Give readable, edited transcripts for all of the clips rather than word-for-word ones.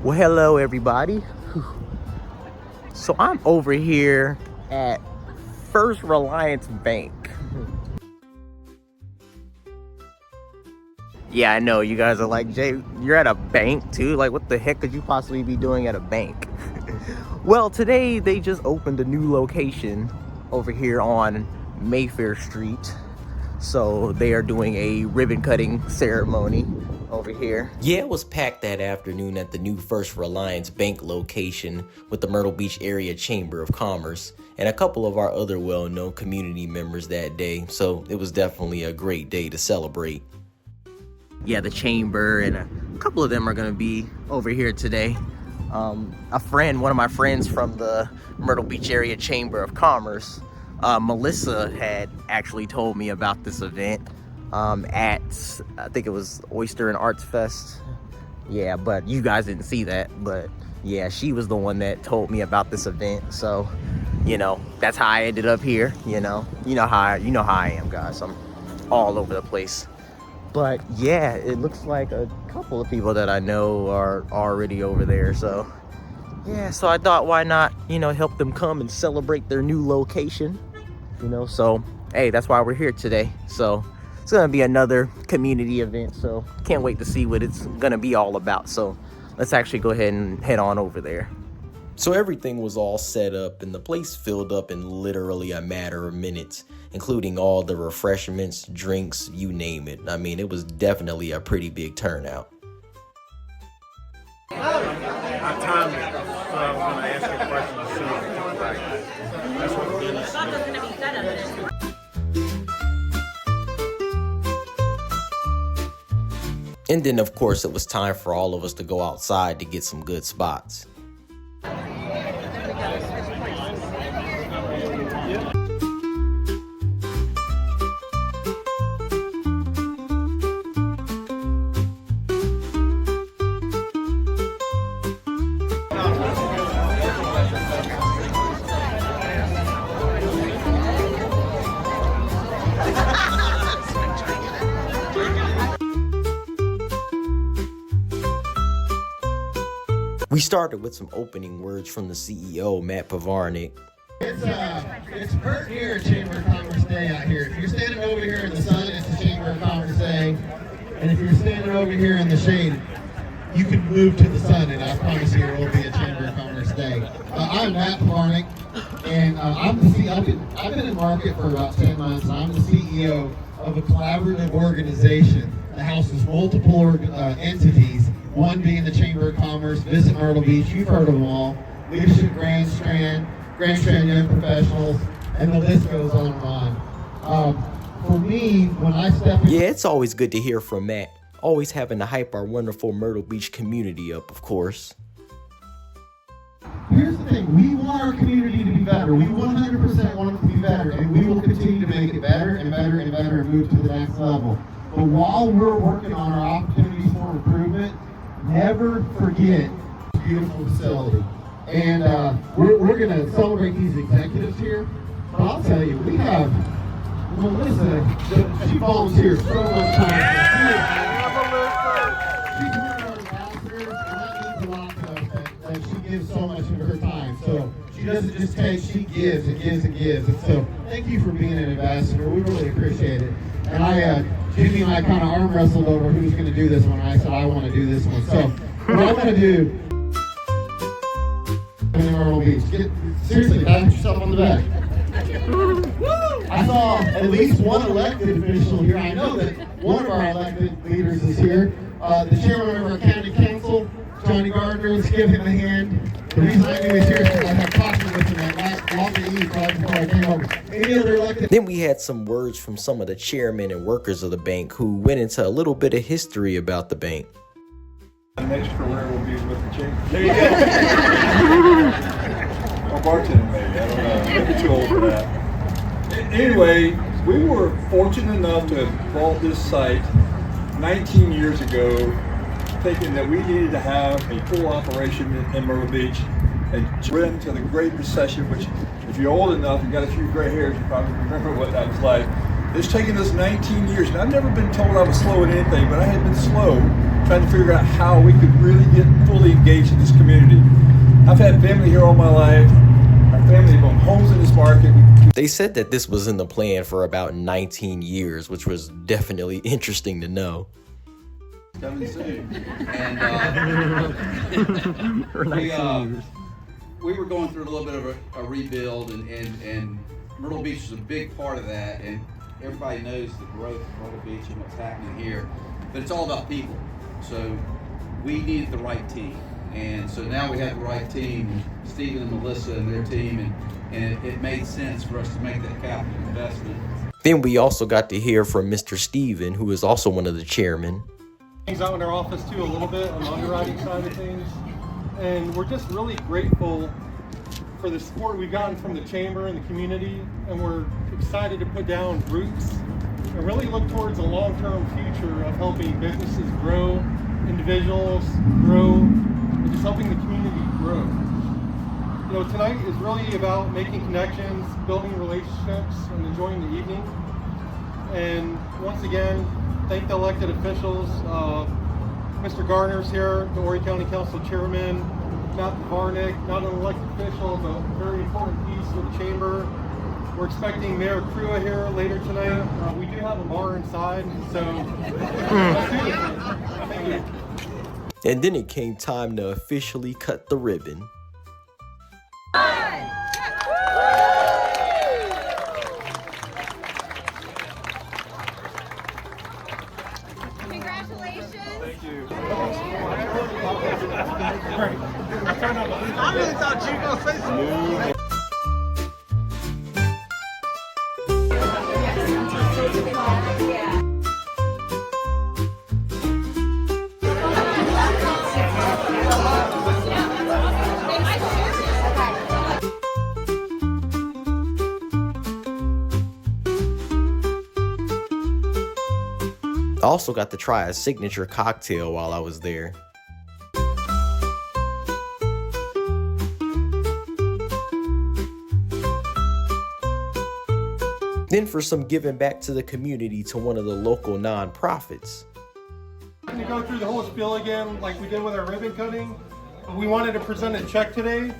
Well, hello everybody. So I'm over here at First Reliance Bank. Yeah, I know you guys are like, Jay, you're at a bank too? Like, what the heck could you possibly be doing at a bank? Well, today they just opened a new location over here on Mayfair Street. So they are doing a ribbon cutting ceremony over here. Yeah, it was packed that afternoon at the new First Reliance Bank location with the Myrtle Beach Area Chamber of Commerce and a couple of our other well-known community members that day. So it was definitely a great day to celebrate. Yeah, the chamber and a couple of them are gonna be over here today. One of my friends from the Myrtle Beach Area Chamber of Commerce, Melissa, had actually told me about this event at, I think it was Oyster and Arts Fest. Yeah, but you guys didn't see that. But yeah, she was the one that told me about this event. So, you know, that's how I ended up here. You know how I am, guys. I'm all over the place. But yeah, it looks like a couple of people that I know are already over there. So yeah, so I thought, why not, help them come and celebrate their new location. So hey, that's why we're here today. So it's gonna be another community event, so can't wait to see what it's gonna be all about. So let's actually go ahead and head on over there. So everything was all set up and the place filled up in literally a matter of minutes, including all the refreshments, drinks, you name it. I mean, it was definitely a pretty big turnout. I timed it, so I was going to ask you a question as soon as it comes back. That's what Dennis did. And then, of course, it was time for all of us to go outside to get some good spots. We started with some opening words from the CEO, Matt Pavarnik. It's Bert here at Chamber of Commerce Day out here. If you're standing over here in the sun, it's the Chamber of Commerce Day. And if you're standing over here in the shade, you can move to the sun, and I promise you it will be a Chamber of Commerce Day. I'm Matt Pavarnik, and I've been in market for about 10 months, and I'm the CEO of a collaborative organization that houses multiple entities, one being the Chamber of Commerce, Visit Myrtle Beach, you've heard of them all, Leadership Grand Strand Young Professionals, and the list goes on and on. For me, when I step in... Yeah, it's always good to hear from Matt. Always having to hype our wonderful Myrtle Beach community up, of course. Here's the thing, we want our community to be better. We 100% want it to be better, and we will continue to make it better and better and better and move to the next level. But while we're working on our opportunities for improvement, never forget this beautiful facility. And we're going to celebrate these executives here. But I'll tell you, we have Melissa, she volunteers so much time. She's one of our ambassadors, and that means a lot to us that she gives so much of her time. So she doesn't just take, she gives and gives and gives. And so thank you for being an ambassador. We really appreciate it. And Jimmy and I kind of arm wrestled over who's going to do this one. And I said, I want to do this one. So what I'm going to do in Myrtle Beach, seriously, pat yourself on the back. I saw at least one elected official here. I know that one of our elected leaders is here. The chairman of our county council, Johnny Gardner. Let's give him a hand. The reason I knew he was here is because I had coffee with him at Long Eve right before I came over. Any other elected? Then we had some words from some of the chairmen and workers of the bank who went into a little bit of history about the bank. The next career will be with the chamber. There you go. Or bartending, maybe. I don't know. Maybe too old for that. Anyway, we were fortunate enough to have bought this site 19 years ago, thinking that we needed to have a full operation in Myrtle Beach. And went into the Great Recession, which, if you're old enough, you got a few gray hairs, you probably remember what that was like. It's taken us 19 years, and I've never been told I was slow at anything, but I had been slow. trying to figure out how we could really get fully engaged in this community. I've had family here all my life. Our family have owned homes in this market. They said that this was in the plan for about 19 years, which was definitely interesting to know. Coming soon. And we were going through a little bit of a rebuild, and Myrtle Beach is a big part of that, and everybody knows the growth of Myrtle Beach and what's happening here, but it's all about people. So we needed the right team, and so now we have the right team, Stephen and Melissa and their team, and it made sense for us to make that capital investment. Then we also got to hear from Mr. Stephen, who is also one of the chairmen. Things out in our office too a little bit on the underwriting side of things, and we're just really grateful for the support we've gotten from the chamber and the community, and we're excited to put down roots and really look towards a long-term future of helping businesses grow, individuals grow, and just helping the community grow. You know, tonight is really about making connections, building relationships, and enjoying the evening. And once again, thank the elected officials. Mr. Garner's here, the Horry County Council Chairman, Matt Varnick, not an elected official, but a very important piece of the chamber. We're expecting Mayor Crua here later tonight. We do have a bar inside, so let's do this. Thank you. And then it came time to officially cut the ribbon. Congratulations. Thank you. I really thought you were going to say something. I also got to try a signature cocktail while I was there. Then for some giving back to the community to one of the local nonprofits. To go through the whole spiel again like we did with our ribbon cutting. We wanted to present a check today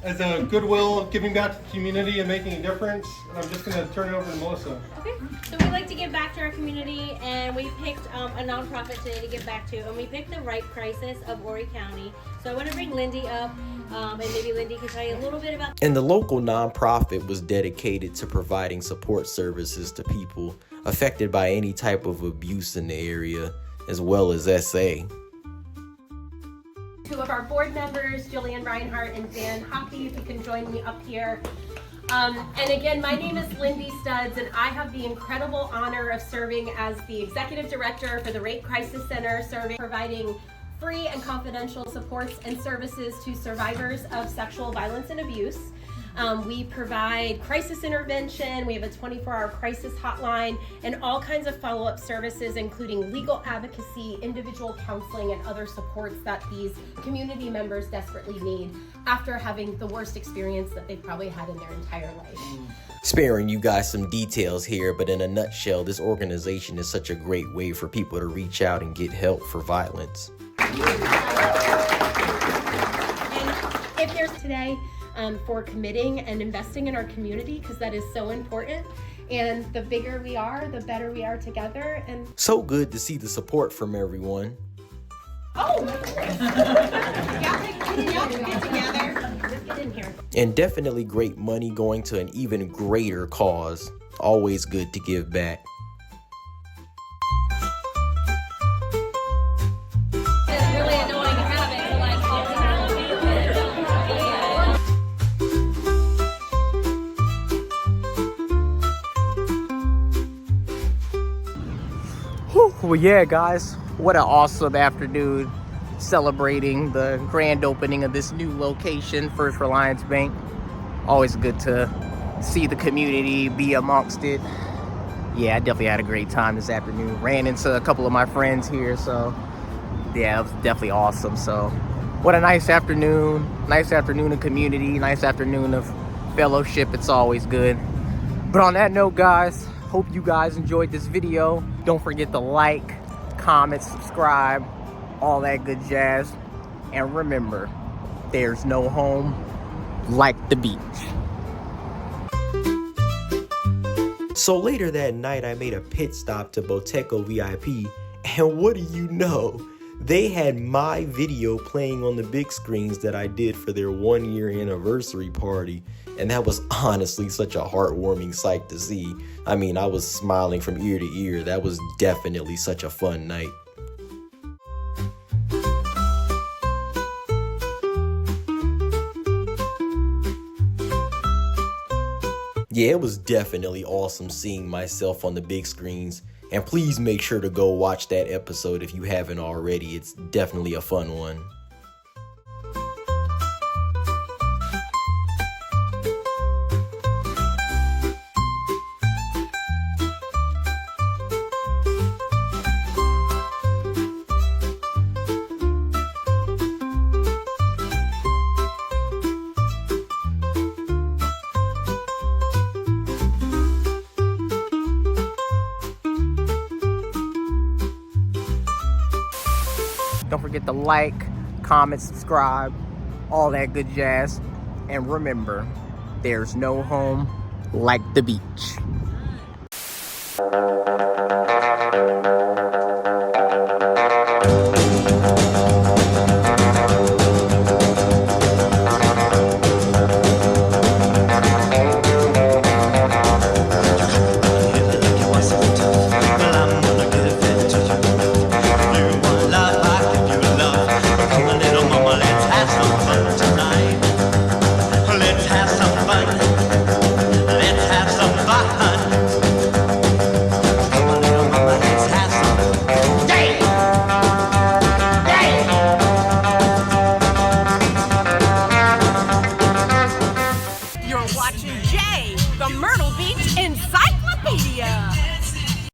as a goodwill, giving back to the community and making a difference. And I'm just going to turn it over to Melissa. Okay, so we like to give back to our community, and we picked a nonprofit today to give back to, and we picked the Right Crisis of Horry County. So I want to bring Lindy up, and maybe Lindy can tell you a little bit about. And the local nonprofit was dedicated to providing support services to people affected by any type of abuse in the area, as well as SA. Two of our board members, Jillian Reinhardt and Dan Hoppy, if you can join me up here. And again, my name is Lindy Studs, and I have the incredible honor of serving as the Executive Director for the Rape Crisis Center, providing free and confidential supports and services to survivors of sexual violence and abuse. We provide crisis intervention, we have a 24-hour crisis hotline, and all kinds of follow-up services, including legal advocacy, individual counseling, and other supports that these community members desperately need after having the worst experience that they've probably had in their entire life. Sparing you guys some details here, but in a nutshell, this organization is such a great way for people to reach out and get help for violence. And if there's today, for committing and investing in our community, because that is so important. And the bigger we are, the better we are together. And so good to see the support from everyone. oh, y'all get together. Let's get in here. And definitely great money going to an even greater cause. Always good to give back. Well, yeah, guys, what an awesome afternoon celebrating the grand opening of this new location, First Reliance Bank. Always good to see the community, be amongst it. Yeah, I definitely had a great time this afternoon. Ran into a couple of my friends here, so yeah, it was definitely awesome. So what a nice afternoon of community, nice afternoon of fellowship. It's always good. But on that note, guys, hope you guys enjoyed this video. Don't forget to like, comment, subscribe. all that good jazz. And remember, there's no home like the beach. So later that night, I made a pit stop to Boteco VIP, and what do you know? They had my video playing on the big screens that I did for their 1-year anniversary party, and that was honestly such a heartwarming sight to see. I mean, I was smiling from ear to ear. That was definitely such a fun night. Yeah, it was definitely awesome seeing myself on the big screens. And please make sure to go watch that episode if you haven't already. It's definitely a fun one. Don't forget to like, comment, subscribe, all that good jazz. And remember, there's no home like the beach. You're watching Jay, the Myrtle Beach Encyclopedia.